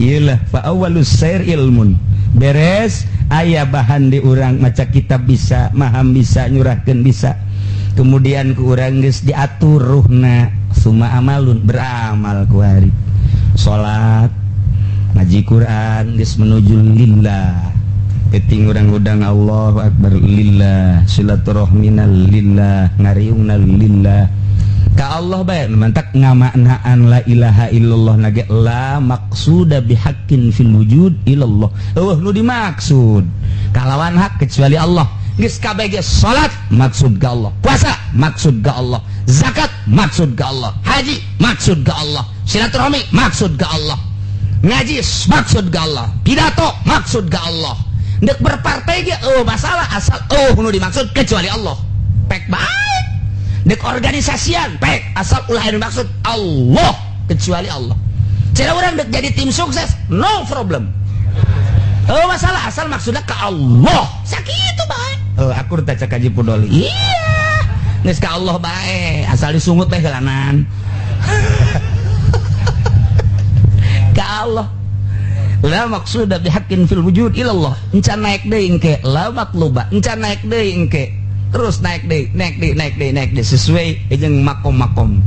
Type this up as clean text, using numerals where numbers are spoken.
iyalah fa awwalus sair ilmun beres aya bahan di urang maca kitab bisa maham bisa nyurahkeun bisa kemudian ku urang geus diatur ruhna summa amalun beramal ku hari salat ngaji Quran geus menuju lillah keting urang udang Allahu akbar lillah silaturahmina lillah ngariungna lillah ka Allah bae mantak ngamaknaan la ilaha illallah nage la maqsuda bihaqqin fil wujud illallah nu dimaksud kalawan hak kecuali Allah geus kabeh ge salat maksud ka Allah puasa maksud ka Allah zakat maksud ka Allah haji maksud ka Allah silaturahmi maksud ka Allah ngaji maksud ka Allah pidato maksud ka Allah dek berpartai ge masalah asal nu dimaksud kecuali Allah pek bae dek organisasian pek asal ulah yang dimaksud Allah kecuali Allah cara orang dek jadi tim sukses no problem masalah asal maksudnya ke Allah sakitu bae aku taca kaji pudoli iya geus ka Allah bae asal disungut teh helanan ka Allah la maksud bihaqqin fil wujud ilallah encan naik deui engke la makluba encan naik deui engke terus naik deh sesuai jeung makom-makom